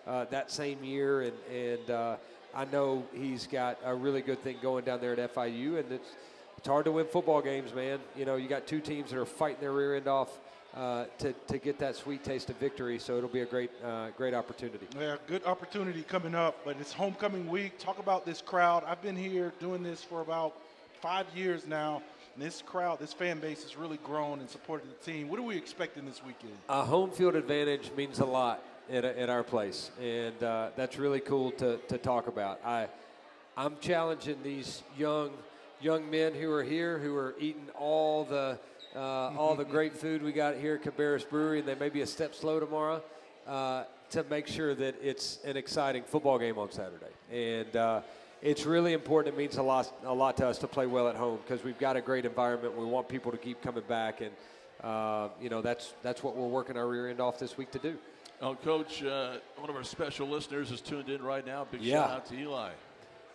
that same year, and I know he's got a really good thing going down there at FIU, and it's hard to win football games, man. You know, you got two teams that are fighting their rear end off to get that sweet taste of victory, so it'll be a great opportunity. Yeah, good opportunity coming up, but it's homecoming week. Talk about this crowd. I've been here doing this for about 5 years now, and this crowd, this fan base has really grown and supported the team. What are we expecting this weekend? A home field advantage means a lot at our place, and that's really cool to talk about. I'm challenging these young men who are here, who are eating all the great food we got here at Cabarrus Brewery, and they may be a step slow tomorrow, to make sure that it's an exciting football game on Saturday. And it's really important. It means a lot to us to play well at home because we've got a great environment. We want people to keep coming back, and that's what we're working our rear end off this week to do. Oh, Coach, one of our special listeners is tuned in right now. Big shout out to Eli.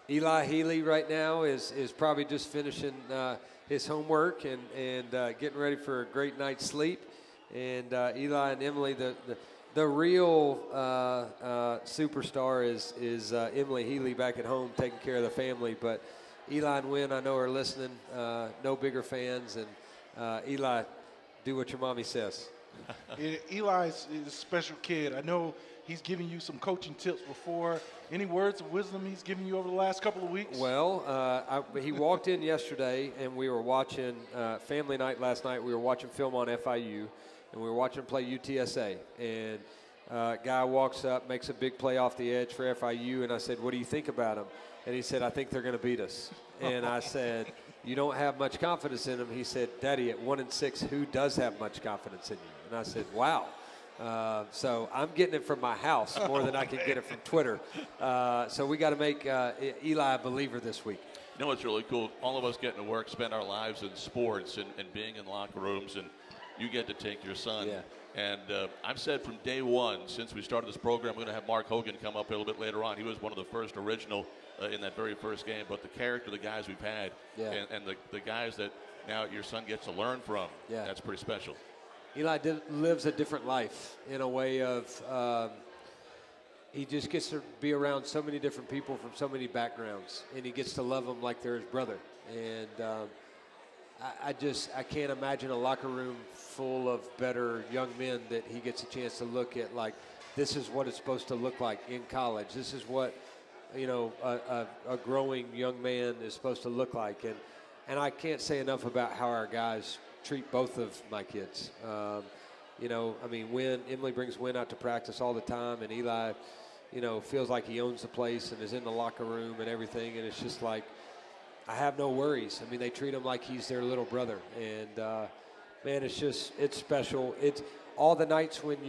Eli Healy right now is probably just finishing his homework and getting ready for a great night's sleep. And Eli and Emily, the real superstar is Emily Healy back at home taking care of the family. But Eli and Wynn, I know, are listening. No bigger fans. And Eli, do what your mommy says. Eli is a special kid. I know he's giving you some coaching tips before. Any words of wisdom he's given you over the last couple of weeks? Well, he walked in yesterday, and we were watching family night last night. We were watching film on FIU, and we were watching him play UTSA. And guy walks up, makes a big play off the edge for FIU, and I said, "What do you think about him?" And he said, "I think they're going to beat us." And I said, "You don't have much confidence in him." He said, "Daddy, at 1-6, who does have much confidence in you?" And I said, "Wow." So I'm getting it from my house more than I can get it from Twitter. So we got to make Eli a believer this week. You know what's really cool? All of us getting to work, spend our lives in sports and being in locker rooms, and you get to take your son. Yeah. And I've said from day one, since we started this program, we're going to have Mark Hogan come up a little bit later on. He was one of the first original in that very first game. But the character of the guys we've had, and the guys that now your son gets to learn from, that's pretty special. Eli lives a different life in a way of he just gets to be around so many different people from so many backgrounds, and he gets to love them like they're his brother. And I can't imagine a locker room full of better young men that he gets a chance to look at, like, this is what it's supposed to look like in college. This is what, a growing young man is supposed to look like. And I can't say enough about how our guys treat both of my kids. Emily brings Wynn out to practice all the time, and Eli, feels like he owns the place and is in the locker room and everything. And it's just like, I have no worries. I mean, they treat him like he's their little brother. And, man, it's special. It's all the nights when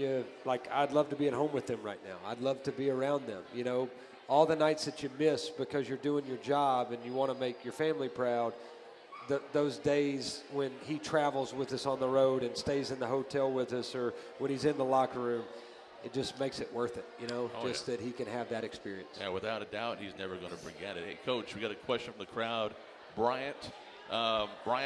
I'd love to be at home with them right now. I'd love to be around them. All the nights that you miss because you're doing your job and you want to make your family proud. Those days when he travels with us on the road and stays in the hotel with us, or when he's in the locker room, it just makes it worth it, that he can have that experience. Yeah, without a doubt, he's never going to forget it. Hey, Coach, we got a question from the crowd. Bryant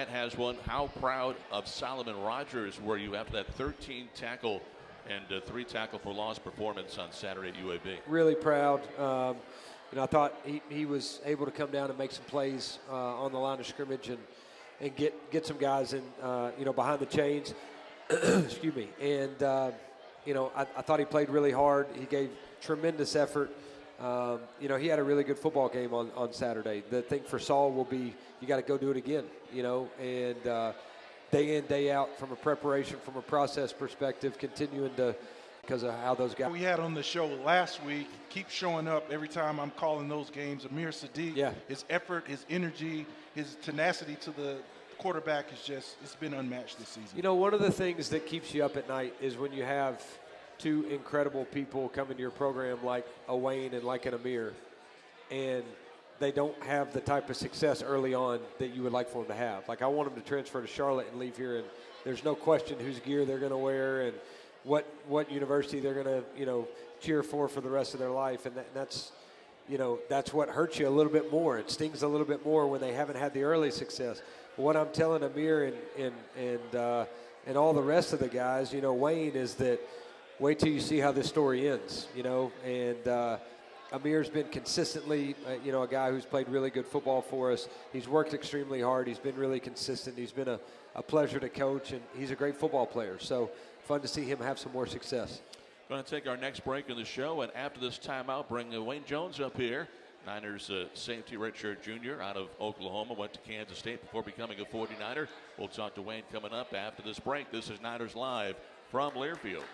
has one. How proud of Solomon Rogers were you after that 13 tackle and 3 tackle for loss performance on Saturday at UAB? Really proud. I thought he was able to come down and make some plays on the line of scrimmage and get some guys in, behind the chains. Excuse me. And, I thought he played really hard. He gave tremendous effort. He had a really good football game on Saturday. The thing for Saul will be you got to go do it again, and day in, day out from a preparation, from a process perspective, continuing to – because of how those guys. We had on the show last week, keeps showing up every time I'm calling those games. Amir Sadiq, his effort, his energy, his tenacity to the quarterback it's been unmatched this season. One of the things that keeps you up at night is when you have two incredible people come into your program like a Wayne and like an Amir, and they don't have the type of success early on that you would like for them to have. Like, I want them to transfer to Charlotte and leave here, and there's no question whose gear they're going to wear and what university they're going to, cheer for the rest of their life. And that's what hurts you a little bit more. It stings a little bit more when they haven't had the early success. But what I'm telling Amir and all the rest of the guys, Wayne, is that wait till you see how this story ends, you know. And Amir's been consistently, you know, a guy who's played really good football for us. He's worked extremely hard. He's been really consistent. He's been a pleasure to coach, and he's a great football player. So fun to see him have some more success. Going to take our next break in the show, and after this timeout, bring Wayne Jones up here. Niners safety redshirt junior out of Oklahoma, went to Kansas State before becoming a 49er. We'll talk to Wayne coming up after this break. This is Niners Live from Learfield.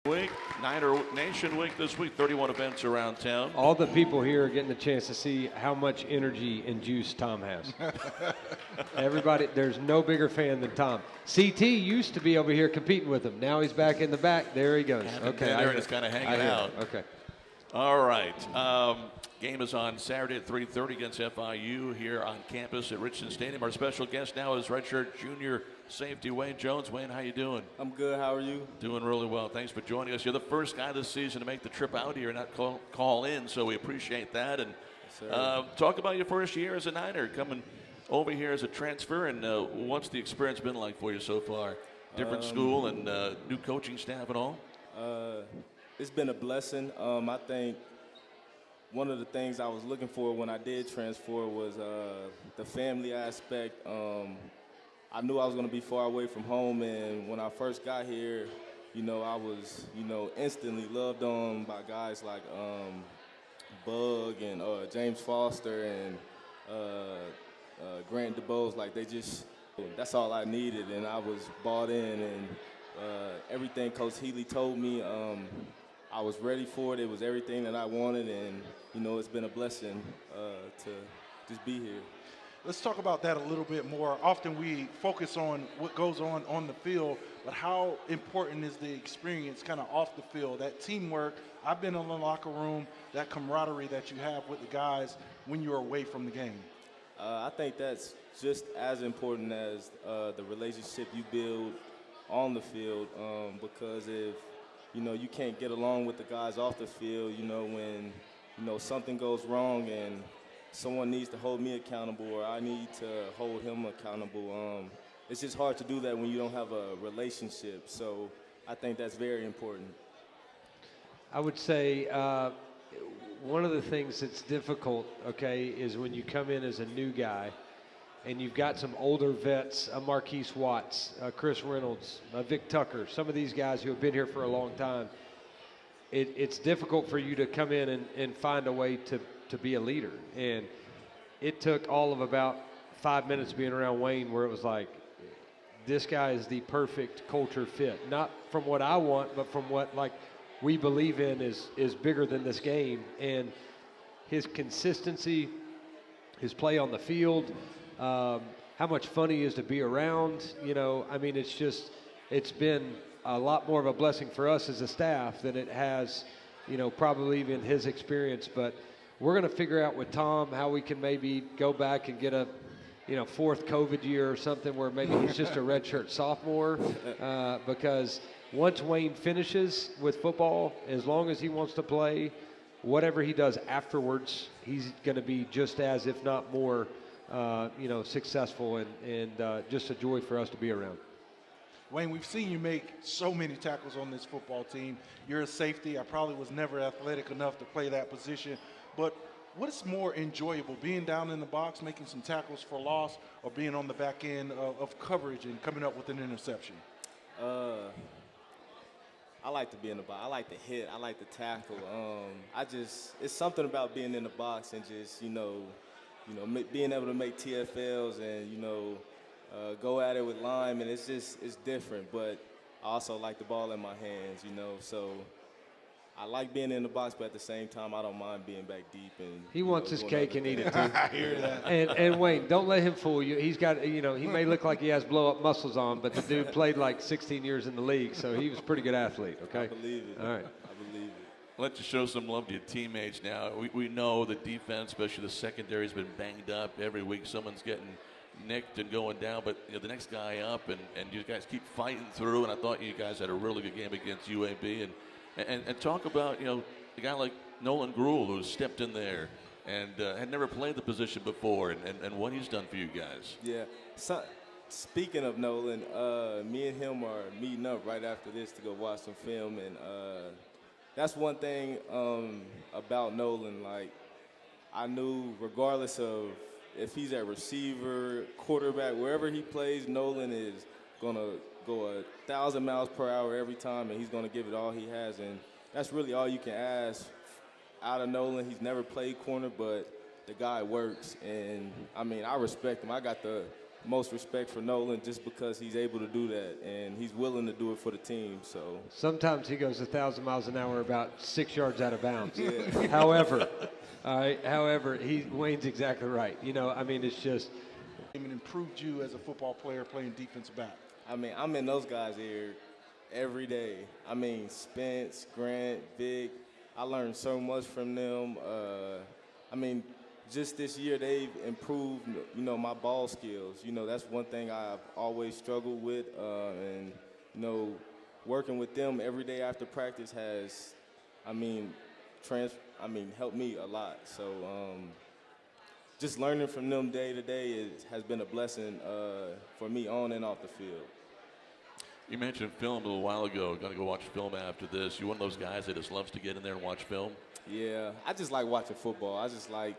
Week, Niner Nation Week this week, 31 events around town. All the people here are getting a chance to see how much energy and juice Tom has. Everybody, there's no bigger fan than Tom. CT used to be over here competing with him. Now he's back in the back. There he goes. Okay, there and it's kind of hanging out. Okay. All right. Game is on Saturday at 3:30 against FIU here on campus at Richardson Stadium. Our special guest now is redshirt junior safety Wayne Jones. Wayne, how you doing? I'm good. How are you? Doing really well. Thanks for joining us. You're the first guy this season to make the trip out here and not call in, so we appreciate that. And talk about your first year as a Niner, coming over here as a transfer, and what's the experience been like for you so far? Different school and new coaching staff and all? It's been a blessing. I think one of the things I was looking for when I did transfer was the family aspect. I knew I was going to be far away from home, and when I first got here, you know, I was, you know, instantly loved on by guys like Bug and James Foster and Grant DeBose. Like, they just, that's all I needed, and I was bought in, and everything Coach Healy told me, I was ready for it. It was everything that I wanted, and, you know, it's been a blessing to just be here. Let's talk about that a little bit more. Often we focus on what goes on the field, but how important is the experience kind of off the field, that teamwork? I've been in the locker room, that camaraderie that you have with the guys when you're away from the game. I think that's just as important as the relationship you build on the field, because if, you know, you can't get along with the guys off the field, you know, when, you know, something goes wrong and someone needs to hold me accountable or I need to hold him accountable. It's just hard to do that when you don't have a relationship. So I think that's very important. I would say one of the things that's difficult, okay, is when you come in as a new guy and you've got some older vets, Marquise Watts, Chris Reynolds, Vic Tucker, some of these guys who have been here for a long time. It's difficult for you to come in and find a way to to be a leader. And it took all of about 5 minutes being around Wayne where it was like, this guy is the perfect culture fit. Not from what I want, but from what like we believe in is bigger than this game. And his consistency, his play on the field, how much fun he is to be around. You know, I mean, it's been a lot more of a blessing for us as a staff than it has, you know, probably even his experience. But we're going to figure out with Tom how we can maybe go back and get a, you know, fourth COVID year or something where maybe he's just a redshirt sophomore, because once Wayne finishes with football, as long as he wants to play, whatever he does afterwards, he's going to be just as, if not more, you know, successful and just a joy for us to be around. Wayne, we've seen you make so many tackles on this football team. You're a safety. I probably was never athletic enough to play that position, but what is more enjoyable, being down in the box, making some tackles for loss, or being on the back end of coverage and coming up with an interception? I like to be in the box. I like to hit. I like to tackle. It's something about being in the box and just, you know, being able to make TFLs and, you know, go at it with linemen. It's different, but I also like the ball in my hands, you know, so I like being in the box, but at the same time, I don't mind being back deep. And he wants his cake and eat it too. I hear that. And Wayne, don't let him fool you. He's got, you know, he may look like he has blow-up muscles on, but the dude played like 16 years in the league, so he was a pretty good athlete. Okay. I believe it. All right. I believe it. Let's just show some love to your teammates now. We know the defense, especially the secondary, has been banged up every week. Someone's getting nicked and going down, but you know, the next guy up, and you guys keep fighting through. And I thought you guys had a really good game against UAB. And talk about, you know, a guy like Nolan Gruel, who stepped in there and had never played the position before, and what he's done for you guys. Yeah. So, speaking of Nolan, me and him are meeting up right after this to go watch some film, and that's one thing about Nolan. Like, I knew regardless of if he's at receiver, quarterback, wherever he plays, Nolan is going to go 1,000 miles per hour every time, and he's going to give it all he has. And that's really all you can ask out of Nolan. He's never played corner, but the guy works. And, I mean, I respect him. I got the most respect for Nolan just because he's able to do that, and he's willing to do it for the team. So sometimes he goes 1,000 miles an hour about 6 yards out of bounds. Yeah. However, Wayne's exactly right. You know, I mean, it's just. It improved you as a football player playing defensive back. I mean, I'm in those guys' ear every day. I mean, Spence, Grant, Vic, I learned so much from them. I mean, just this year they've improved, you know, my ball skills. You know, that's one thing I've always struggled with. And, you know, working with them every day after practice has, helped me a lot. So just learning from them day to day has been a blessing for me on and off the field. You mentioned film a little while ago. Going to go watch film after this. You one of those guys that just loves to get in there and watch film? Yeah, I just like watching football. I just like,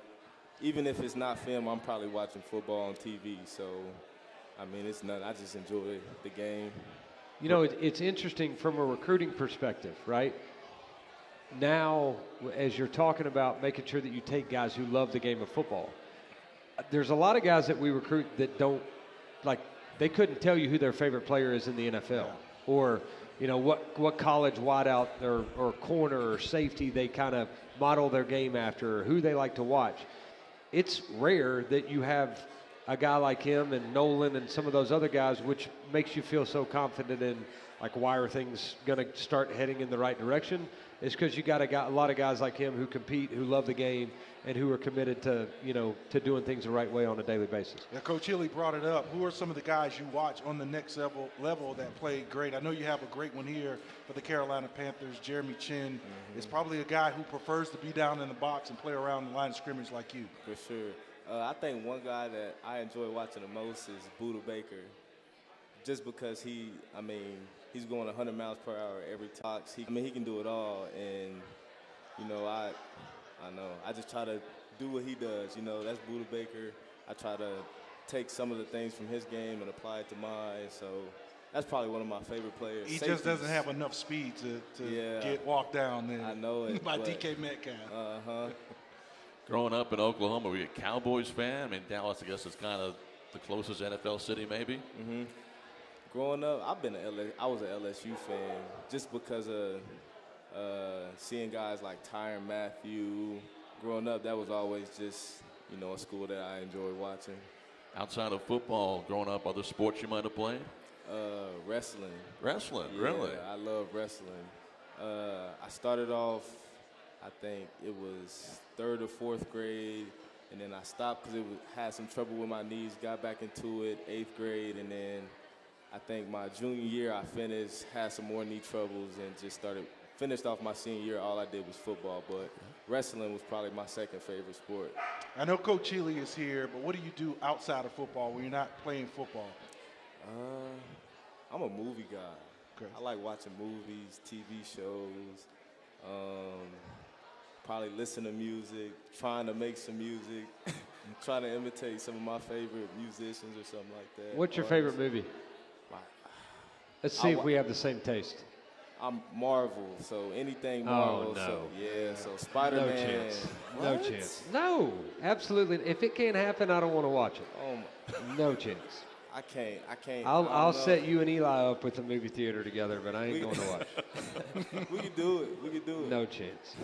even if it's not film, I'm probably watching football on TV. So, I mean, it's nothing. I just enjoy the game. You know, it's interesting from a recruiting perspective, right? Now, as you're talking about making sure that you take guys who love the game of football, there's a lot of guys that we recruit that don't, like, they couldn't tell you who their favorite player is in the NFL, or, you know, what college wideout or corner or safety they kind of model their game after, or who they like to watch. It's rare that you have a guy like him and Nolan and some of those other guys, which makes you feel so confident in, like, why are things going to start heading in the right direction? It's because you got a lot of guys like him who compete, who love the game, and who are committed to, you know, to doing things the right way on a daily basis. Yeah, Coach Healy brought it up. Who are some of the guys you watch on the next level that played great? I know you have a great one here for the Carolina Panthers. Jeremy Chin is probably a guy who prefers to be down in the box and play around the line of scrimmage like you. For sure. I think one guy that I enjoy watching the most is Buda Baker, just because he's going 100 miles per hour every talks. He can do it all, and, you know, I know. I just try to do what he does. You know, that's Buda Baker. I try to take some of the things from his game and apply it to mine. So that's probably one of my favorite players. He just doesn't have enough speed to get walked down there. I know it. By DK Metcalf. Growing up in Oklahoma, were you a Cowboys fan? I mean, Dallas, I guess, is kind of the closest NFL city, maybe. Mm-hmm. Growing up, I was an LSU fan just because of seeing guys like Tyrann Mathieu. Growing up, that was always just, a school that I enjoyed watching. Outside of football, growing up, other sports you might have played? Wrestling. Wrestling, yeah, really? I love wrestling. I started off, I think it was 3rd or 4th grade, and then I stopped because had some trouble with my knees, got back into it 8th grade, and then I think my junior year I finished, had some more knee troubles, and just finished off my senior year. All I did was football, but wrestling was probably my second favorite sport. I know Coach Healy is here, but what do you do outside of football when you're not playing football? I'm a movie guy. Okay. I like watching movies, TV shows, probably listen to music, trying to make some music, trying to imitate some of my favorite musicians or something like that. What's your favorite movie? Let's see if we have the same taste. I'm Marvel, so anything Marvel. Oh, no. So, yeah, so Spider-Man. No chance. What? No chance. No, absolutely. If it can't happen, I don't want to watch it. Oh my. No chance. I can't. I'll set you and Eli up with the movie theater together, but I ain't going to watch. We can do it. No chance.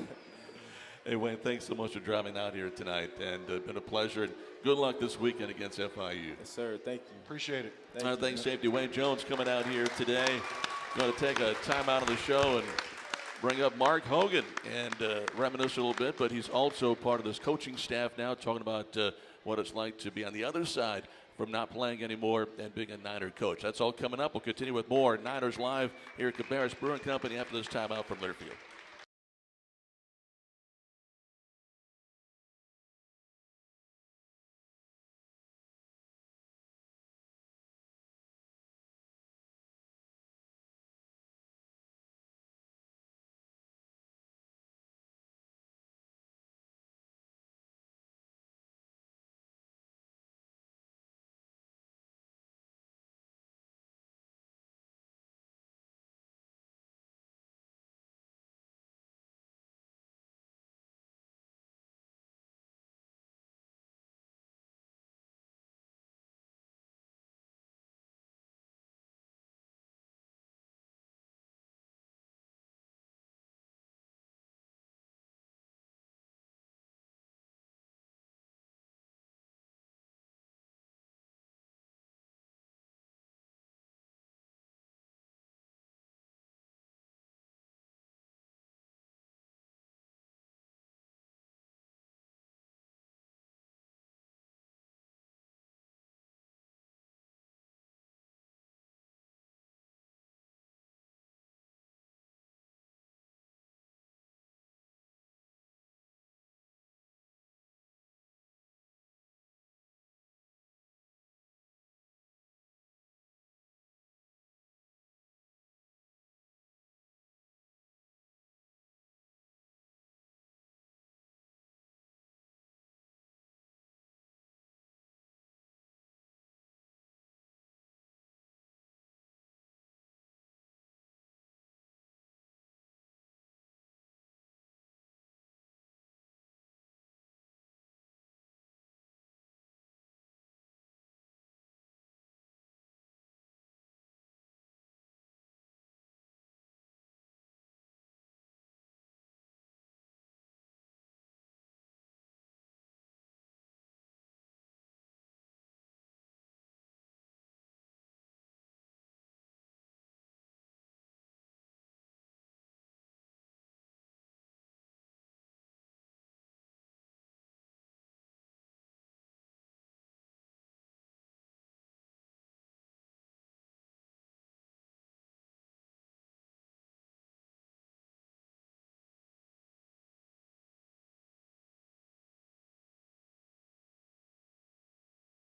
Hey, Wayne, thanks so much for driving out here tonight, and been a pleasure. And good luck this weekend against FIU. Yes, sir. Thank you. Appreciate it. Thanks, safety. Wayne Jones coming out here today. Going to take a time out of the show and bring up Mark Hogan and reminisce a little bit, but he's also part of this coaching staff now, talking about what it's like to be on the other side from not playing anymore and being a Niner coach. That's all coming up. We'll continue with more Niners Live here at Cabarrus Brewing Company after this timeout from Learfield.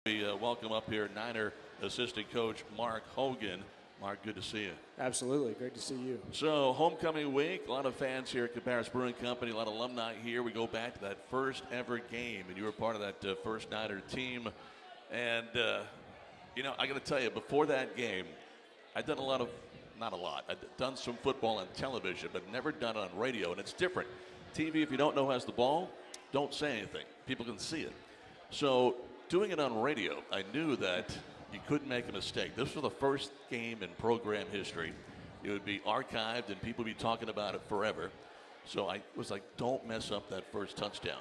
We welcome up here Niner assistant coach Mark Hogan. Mark, good to see you. Absolutely. Great to see you. So, homecoming week, a lot of fans here at Cabarrus Brewing Company, a lot of alumni here. We go back to that first ever game, and you were part of that first Niner team. And, I got to tell you, before that game, I'd done I'd done some football on television, but never done it on radio, and it's different. TV, if you don't know who has the ball, don't say anything. People can see it. So doing it on radio, I knew that you couldn't make a mistake. This was the first game in program history. It would be archived and people would be talking about it forever. So I was like, don't mess up that first touchdown.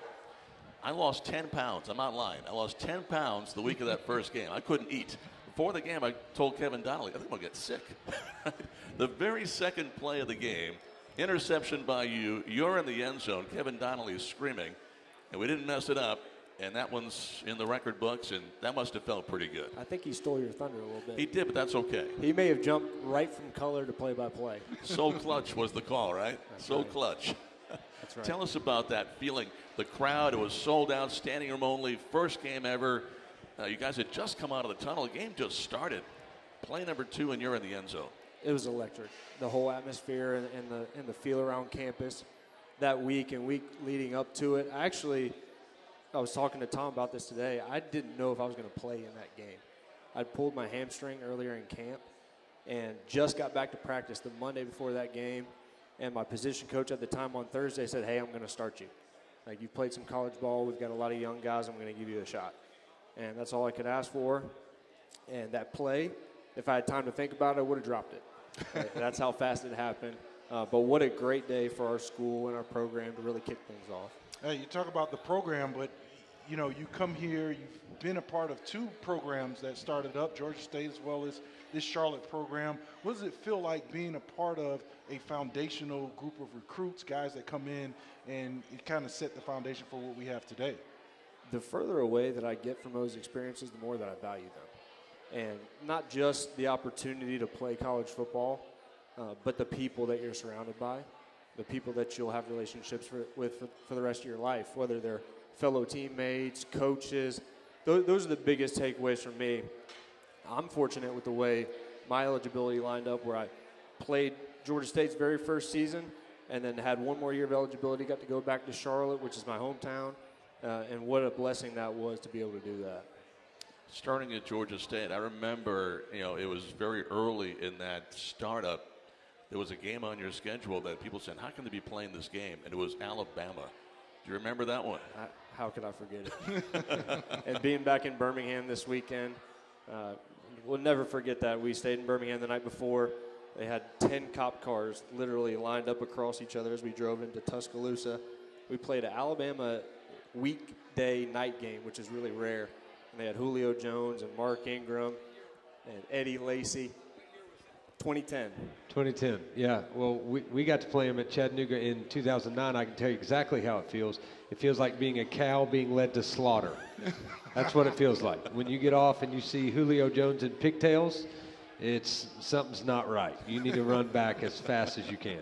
I lost 10 pounds. I'm not lying. I lost 10 pounds the week of that first game. I couldn't eat. Before the game, I told Kevin Donnelly, I think I'll get sick. The very second play of the game, interception by you, you're in the end zone. Kevin Donnelly is screaming, and we didn't mess it up. And that one's in the record books, and that must have felt pretty good. I think he stole your thunder a little bit. He did, but that's okay. He may have jumped right from color to play-by-play. So clutch was the call, right? That's so right. Clutch. That's right. Tell us about that feeling. The crowd, it was sold out, standing room only, first game ever. You guys had just come out of the tunnel. The game just started. Play number 2, and you're in the end zone. It was electric. The whole atmosphere and the feel around campus that week and week leading up to it. I was talking to Tom about this today. I didn't know if I was going to play in that game. I'd pulled my hamstring earlier in camp and just got back to practice the Monday before that game. And my position coach at the time on Thursday said, hey, I'm going to start you. Like, you've played some college ball. We've got a lot of young guys. I'm going to give you a shot. And that's all I could ask for. And that play, if I had time to think about it, I would have dropped it. Right? That's how fast it happened. But what a great day for our school and our program to really kick things off. Hey, you talk about the program, but, you know, you come here, you've been a part of 2 programs that started up, Georgia State as well as this Charlotte program. What does it feel like being a part of a foundational group of recruits, guys that come in and it kind of set the foundation for what we have today? The further away that I get from those experiences, the more that I value them. And not just the opportunity to play college football, but the people that you're surrounded by, the people that you'll have relationships with for the rest of your life, whether they're fellow teammates, coaches. Those are the biggest takeaways from me. I'm fortunate with the way my eligibility lined up, where I played Georgia State's very first season and then had one more year of eligibility, got to go back to Charlotte, which is my hometown, and what a blessing that was to be able to do that. Starting at Georgia State, I remember, it was very early in that startup. There was a game on your schedule that people said, how can they be playing this game? And it was Alabama. Do you remember that one? How could I forget it? And being back in Birmingham this weekend, we'll never forget that. We stayed in Birmingham the night before. They had 10 cop cars literally lined up across each other as we drove into Tuscaloosa. We played an Alabama weekday night game, which is really rare. And they had Julio Jones and Mark Ingram and Eddie Lacy. 2010. 2010, yeah. Well, we got to play him at Chattanooga in 2009. I can tell you exactly how it feels. It feels like being a cow being led to slaughter. That's what it feels like. When you get off and you see Julio Jones in pigtails, something's not right. You need to run back as fast as you can.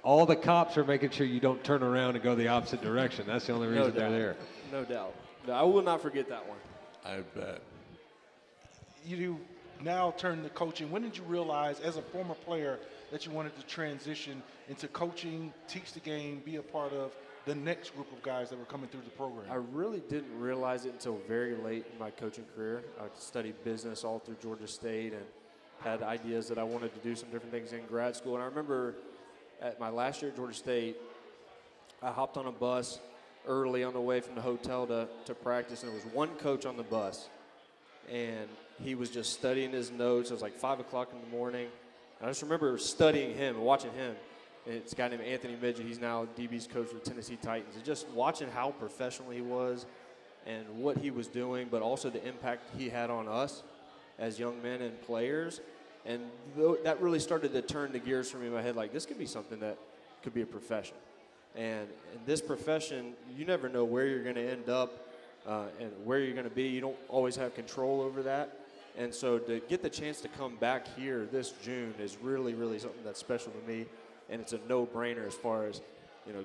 All the cops are making sure you don't turn around and go the opposite direction. That's the only reason they're there. No doubt. No, I will not forget that one. I bet. You now turn to coaching. When did you realize, as a former player, that you wanted to transition into coaching, teach the game, be a part of the next group of guys that were coming through the program? I really didn't realize it until very late in my coaching career. I studied business all through Georgia State and had ideas that I wanted to do some different things in grad school. And I remember at my last year at Georgia State, I hopped on a bus early on the way from the hotel to practice, and there was one coach on the bus. And he was just studying his notes. It was like 5 o'clock in the morning. And I just remember studying him and watching him. And it's a guy named Anthony Midget. He's now DB's coach for the Tennessee Titans. And just watching how professional he was and what he was doing, but also the impact he had on us as young men and players. And that really started to turn the gears for me in my head, like, this could be something that could be a profession. And in this profession, you never know where you're going to end up and where you're going to be. You don't always have control over that. And so to get the chance to come back here this June is really, really something that's special to me. And it's a no-brainer as far as,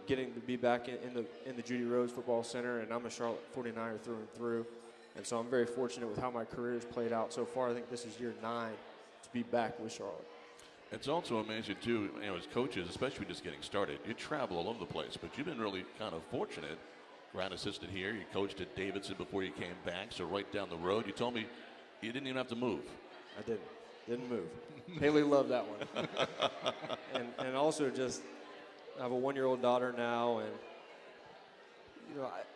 getting to be back in the Judy Rose Football Center. And I'm a Charlotte 49er through and through. And so I'm very fortunate with how my career has played out so far. I think this is year 9 to be back with Charlotte. It's also amazing, too, as coaches, especially just getting started, you travel all over the place. But you've been really kind of fortunate. Grad assistant here. You coached at Davidson before you came back, so right down the road. You told me you didn't even have to move. I didn't move. Haley loved that one. and also just, I have a 1-year-old daughter now, and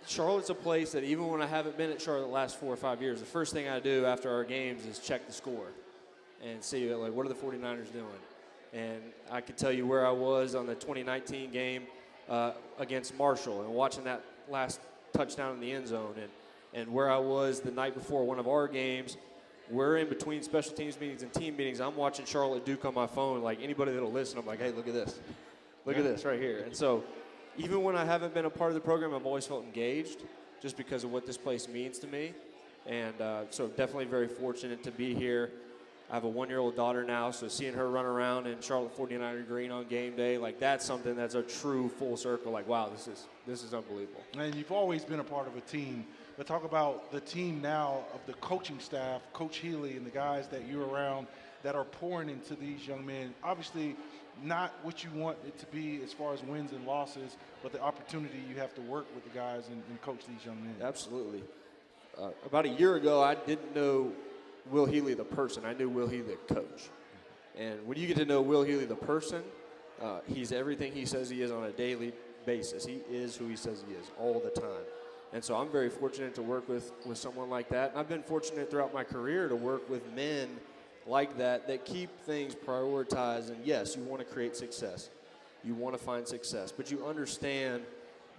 Charlotte's a place that even when I haven't been at Charlotte the last 4 or 5 years, the first thing I do after our games is check the score and see, like, what are the 49ers doing? And I could tell you where I was on the 2019 game against Marshall and watching that last touchdown in the end zone, and where I was the night before one of our games. We're in between special teams meetings and team meetings. I'm watching Charlotte Duke on my phone. Like, anybody that'll listen, I'm like, hey, look at this. Look at this right here. And so even when I haven't been a part of the program, I've always felt engaged just because of what this place means to me. And so definitely very fortunate to be here. I have a 1-year-old daughter now, so seeing her run around in Charlotte 49er green on game day, like, that's something that's a true full circle. Like, wow, this is unbelievable. And you've always been a part of a team. But talk about the team now of the coaching staff, Coach Healy and the guys that you're around that are pouring into these young men. Obviously, not what you want it to be as far as wins and losses, but the opportunity you have to work with the guys and coach these young men. Absolutely. About a year ago, I didn't know Will Healy the person. I knew Will Healy the coach. And when you get to know Will Healy the person, he's everything he says he is on a daily basis. He is who he says he is all the time. And so I'm very fortunate to work with someone like that. And I've been fortunate throughout my career to work with men like that keep things prioritized. And yes, you want to create success. You want to find success. But you understand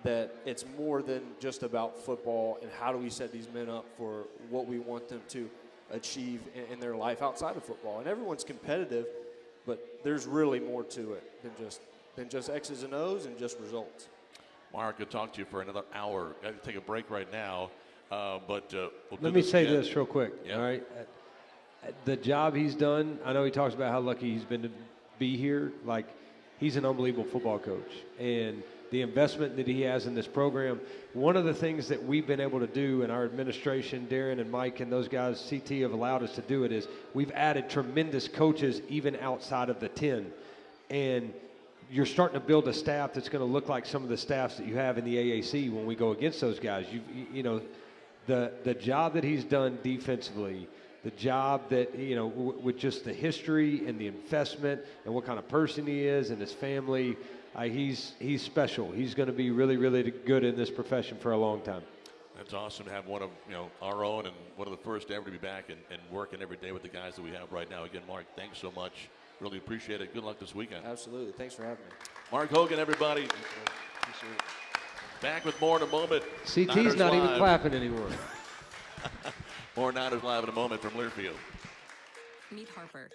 that it's more than just about football and how do we set these men up for what we want them to achieve in their life outside of football. And everyone's competitive, but there's really more to it than just X's and O's and just results. Mark, I'll talk to you for another hour. Got to take a break right now, but let me say this real quick. Yeah. All right, the job he's done. I know he talks about how lucky he's been to be here. Like, he's an unbelievable football coach, and the investment that he has in this program. One of the things that we've been able to do in our administration, Darren and Mike and those guys, CT, have allowed us to do it is we've added tremendous coaches even outside of the 10, and you're starting to build a staff that's going to look like some of the staffs that you have in the AAC when we go against those guys. You know, the job that he's done defensively, the job that, you know, with just the history and the investment and what kind of person he is and his family, he's special. He's going to be really, really good in this profession for a long time. That's awesome to have one of our own and one of the first ever to be back and working every day with the guys that we have right now. Again, Mark, thanks so much. Really appreciate it. Good luck this weekend. Absolutely. Thanks for having me. Mark Hogan, everybody. Back with more in a moment. CT's Niners not Live. even clapping anymore. More Niners Live in a moment from Learfield. Meet Harper.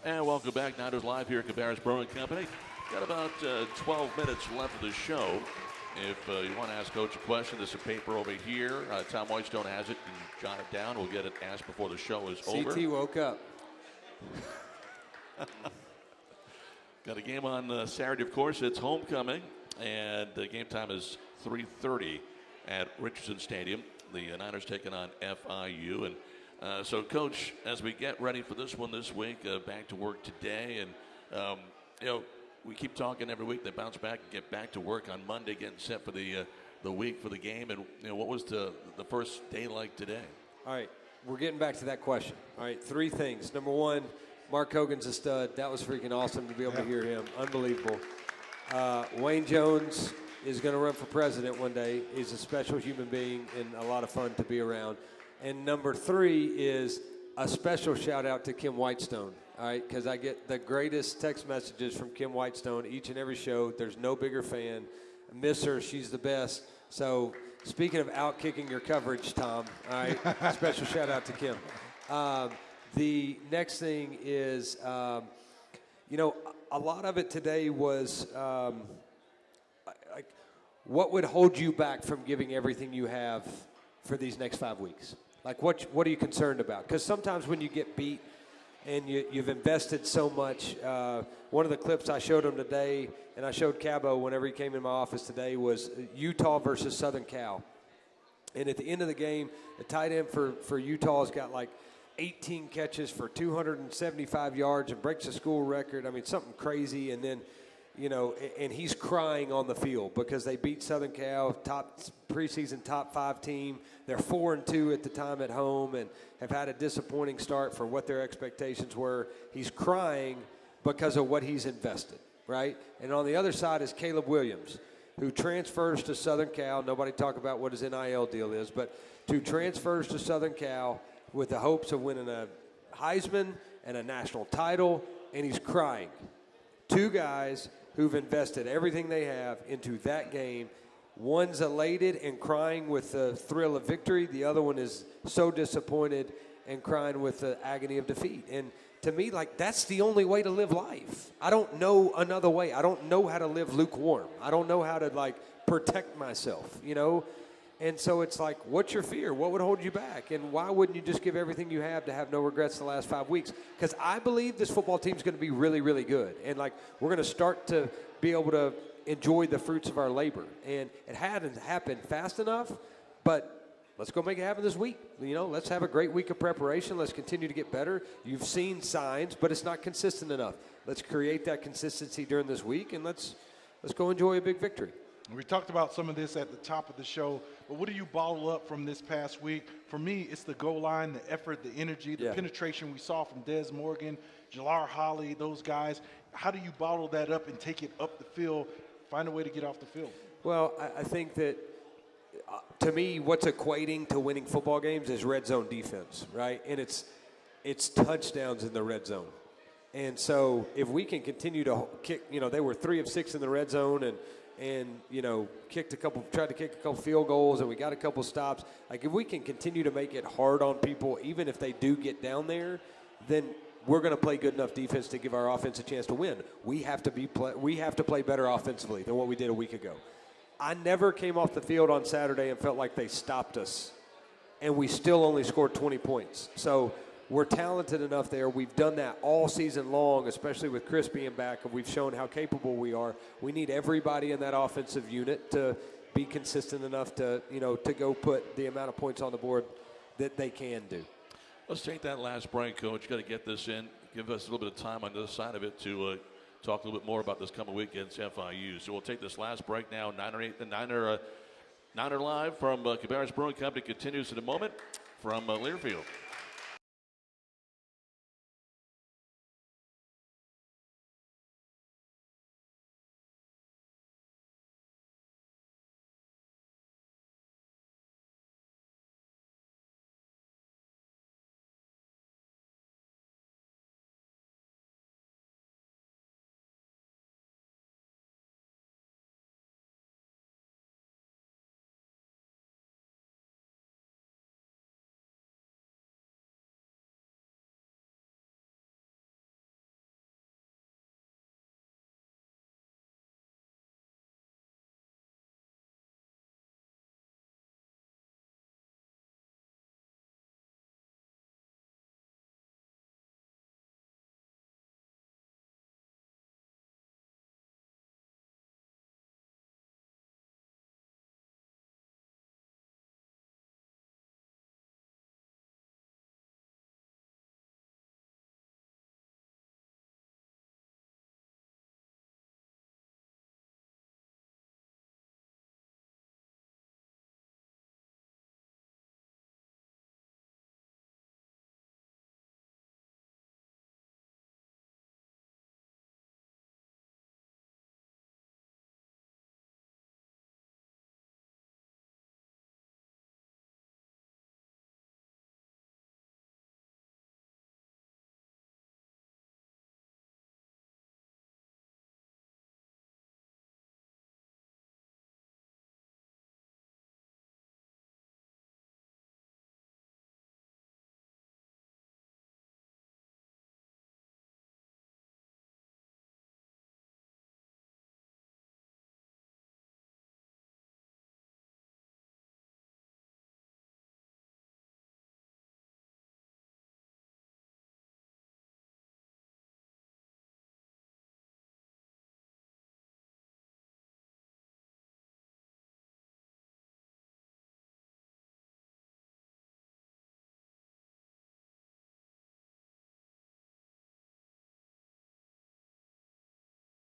And welcome back. Niners Live here at Cabarrus Brewing Company. Got about 12 minutes left of the show. If you want to ask Coach a question, there's a paper over here. Tom Whitestone has it. You can jot it down. We'll get it asked before the show is over. CT woke up. Got a game on Saturday, of course. It's homecoming, and the game time is 3:30 at Richardson Stadium. The Niners taking on FIU. And so, Coach, as we get ready for this one this week, back to work today, and we keep talking every week. They bounce back and get back to work on Monday, getting set for the week for the game. And what was the first day like today? All right, we're getting back to that question. All right, 3 things. Number 1, Mark Hogan's a stud. That was freaking awesome to be able to hear him. Unbelievable. Wayne Jones is going to run for president one day. He's a special human being and a lot of fun to be around. And number 3 is a special shout out to Kim Whitestone. All right, because I get the greatest text messages from Kim Whitestone each and every show. There's no bigger fan. I miss her. She's the best. So speaking of out-kicking your coverage, Tom, all right, special shout out to Kim. The next thing is, a lot of it today was like, what would hold you back from giving everything you have for these next 5 weeks? Like, what are you concerned about? Because sometimes when you get beat and you've invested so much, one of the clips I showed him today, and I showed Cabo whenever he came in my office today, was Utah versus Southern Cal. And at the end of the game, the tight end for Utah has got like 18 catches for 275 yards and breaks a school record. I mean, something crazy. And then, and he's crying on the field because they beat Southern Cal, preseason top 5 team. They're 4-2 at the time at home and have had a disappointing start for what their expectations were. He's crying because of what he's invested, right? And on the other side is Caleb Williams, who transfers to Southern Cal. Nobody talk about what his NIL deal is, but who transfers to Southern Cal with the hopes of winning a Heisman and a national title, and he's crying. 2 guys who've invested everything they have into that game. One's elated and crying with the thrill of victory. The other one is so disappointed and crying with the agony of defeat. And to me, like, that's the only way to live life. I don't know another way. I don't know how to live lukewarm. I don't know how to, like, protect myself, And so it's like, what's your fear? What would hold you back? And why wouldn't you just give everything you have to have no regrets the last 5 weeks? Because I believe this football team is going to be really, really good. And, like, we're going to start to be able to enjoy the fruits of our labor. And it hadn't happened fast enough, but let's go make it happen this week. Let's have a great week of preparation. Let's continue to get better. You've seen signs, but it's not consistent enough. Let's create that consistency during this week, and let's go enjoy a big victory. We talked about some of this at the top of the show, but what do you bottle up from this past week? For me, it's the goal line, the effort, the energy, the penetration we saw from Des Morgan, Jalar Holly, those guys. How do you bottle that up and take it up the field, find a way to get off the field? Well, I think that, to me, what's equating to winning football games is red zone defense, right? And it's touchdowns in the red zone. And so if we can continue to kick, they were 3 of 6 in the red zone and tried to kick a couple field goals, and we got a couple stops. Like, if we can continue to make it hard on people, even if they do get down there, then we're going to play good enough defense to give our offense a chance to win. We have to play better offensively than what we did a week ago. I never came off the field on Saturday and felt like they stopped us, and we still only scored 20 points. So we're talented enough there. We've done that all season long, especially with Chris being back, and we've shown how capable we are. We need everybody in that offensive unit to be consistent enough to go put the amount of points on the board that they can do. Let's take that last break, Coach. Got to get this in. Give us a little bit of time on the other side of it to talk a little bit more about this coming week against FIU. So we'll take this last break now. Niner Live from Cabarrus Brewing Company continues in a moment from Learfield.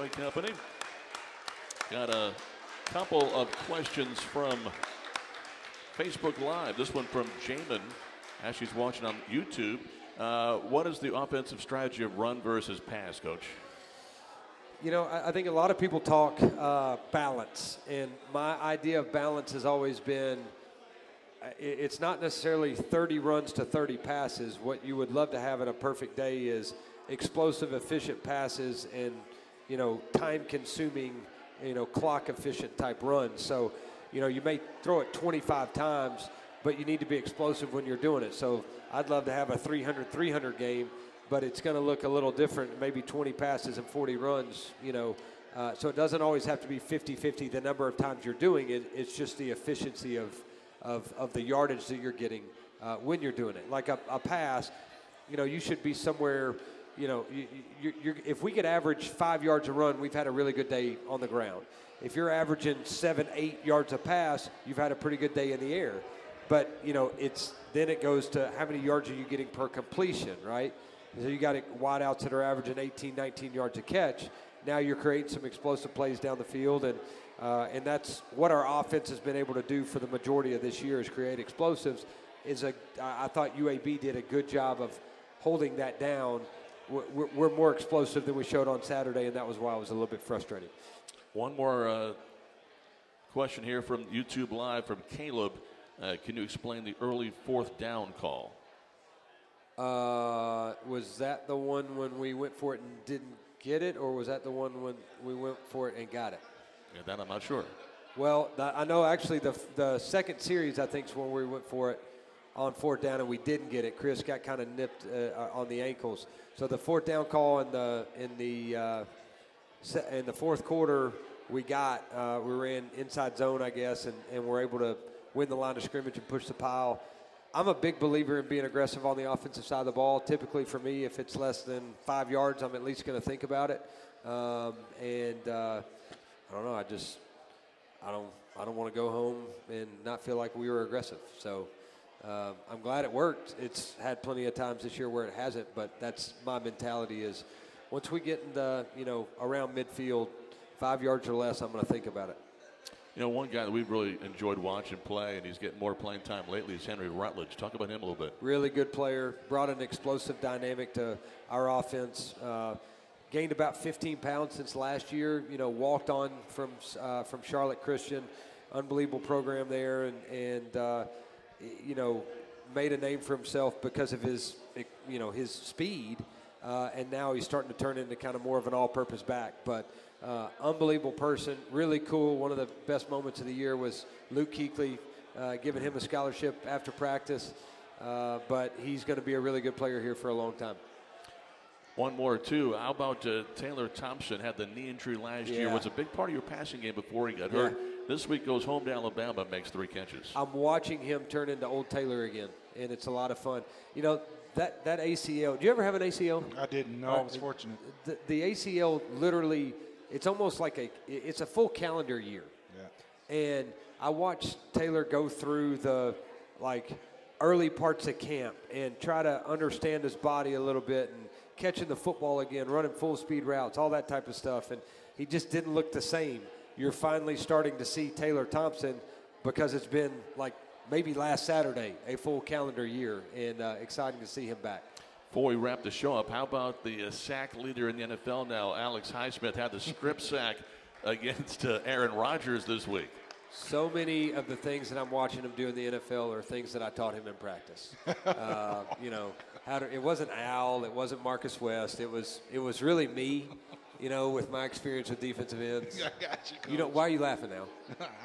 Company. Got a couple of questions from Facebook Live. This one from Jamin, as she's watching on YouTube. What is the offensive strategy of run versus pass, Coach? You know, I think a lot of people talk balance, and my idea of balance has always been it's not necessarily 30 runs to 30 passes. What you would love to have in a perfect day is explosive, efficient passes and, you know, time-consuming, you know, clock-efficient type runs. So, you know, you may throw it 25 times, but you need to be explosive when you're doing it. So I'd love to have a 300-300 game, but it's going to look a little different, maybe 20 passes and 40 runs, you know. So it doesn't always have to be 50-50 the number of times you're doing it. It's just the efficiency of the yardage that you're getting when you're doing it. Like a pass, you know, you should be somewhere, you know, if we could average 5 yards a run, we've had a really good day on the ground. If you're averaging 7-8 yards a pass, you've had a pretty good day in the air. But, you know, then it goes to how many yards are you getting per completion, right? So you got wideouts that are averaging 18, 19 yards a catch. Now you're creating some explosive plays down the field, and that's what our offense has been able to do for the majority of this year is create explosives. I thought UAB did a good job of holding that down. We're more explosive than we showed on Saturday, and that was why I was a little bit frustrated. One more question here from YouTube Live from Caleb. Can you explain the early 4th down call? Was that the one when we went for it and didn't get it, or was that the one when we went for it and got it? Yeah, that I'm not sure. Well, I know actually the second series, I think, is when we went for it on 4th down and we didn't get it. Chris got kind of nipped on the ankles. So the 4th down call in the 4th quarter, we ran inside zone, I guess, and were able to win the line of scrimmage and push the pile. I'm a big believer in being aggressive on the offensive side of the ball. Typically for me, if it's less than 5 yards, I'm at least going to think about it. I don't know. I don't want to go home and not feel like we were aggressive. So I'm glad it worked. It's had plenty of times this year where it hasn't, but that's my mentality is once we get in the, you know, around midfield, 5 yards or less, I'm going to think about it. You know, one guy that we've really enjoyed watching play, and he's getting more playing time lately, is Henry Rutledge. Talk about him a little bit. Really good player. Brought an explosive dynamic to our offense. Gained about 15 pounds since last year. You know, walked on from Charlotte Christian. Unbelievable program there, and you know, made a name for himself because of his, you know, his speed. And now he's starting to turn into kind of more of an all-purpose back. But unbelievable person, really cool. One of the best moments of the year was Luke Kuechly giving him a scholarship after practice. But he's going to be a really good player here for a long time. One more, too. How about Taylor Thompson? Had the knee injury last year. Was a big part of your passing game before he got hurt. This week goes home to Alabama, makes 3 catches. I'm watching him turn into old Taylor again, and it's a lot of fun. You know, that ACL, do you ever have an ACL? I didn't. No, I was fortunate. The ACL literally, it's almost like it's a full calendar year. Yeah. And I watched Taylor go through the, like, early parts of camp and try to understand his body a little bit and catching the football again, running full speed routes, all that type of stuff. And he just didn't look the same. You're finally starting to see Taylor Thompson because it's been like maybe last Saturday, a full calendar year, and exciting to see him back. Before we wrap the show up, how about the sack leader in the NFL now, Alex Highsmith, had the strip sack against Aaron Rodgers this week. So many of the things that I'm watching him do in the NFL are things that I taught him in practice. You know, it wasn't Al, it wasn't Marcus West, it was really me. You know, with my experience with defensive ends. I got you, Coach. You know, why are you laughing now?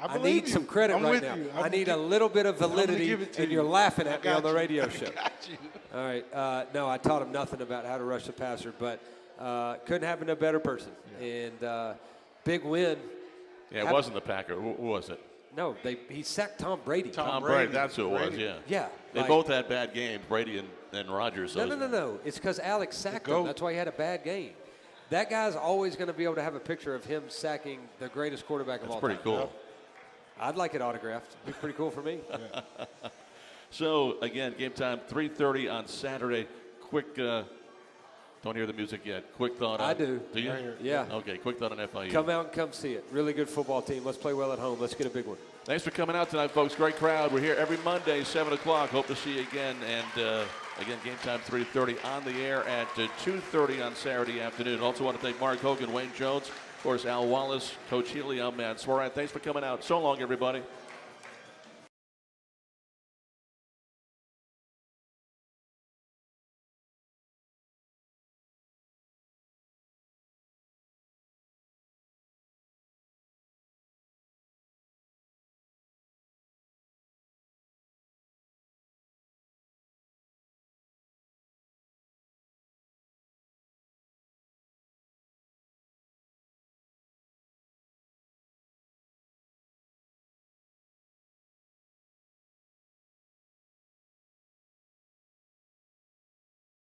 I need some credit right now. I need a little bit of validity, and you're laughing at me on the radio show. Got you. All right. No, I taught him nothing about how to rush the passer, but couldn't happen to a better person. Yeah. And big win. Yeah, it wasn't the Packer. Who was it? No, he sacked Tom Brady. Tom Brady, that's who it was, yeah. Yeah. They both had bad games, Brady and Rodgers. No. It's because Alex sacked him. That's why he had a bad game. That guy's always going to be able to have a picture of him sacking the greatest quarterback of all time. That's pretty cool. I'd like it autographed. It'd be pretty cool for me. Yeah. So, again, game time, 3:30 on Saturday. Quick Don't hear the music yet. Quick thought. I do. Do you? Yeah. Okay, quick thought on FIU. Come out and come see it. Really good football team. Let's play well at home. Let's get a big one. Thanks for coming out tonight, folks. Great crowd. We're here every Monday, 7 o'clock. Hope to see you again. And, again, game time 3:30 on the air at 2:30 on Saturday afternoon. Also want to thank Mark Hogan, Wayne Jones, of course, Al Wallace, Coach Healy. I'm Matt Swarat. Thanks for coming out. So long, everybody.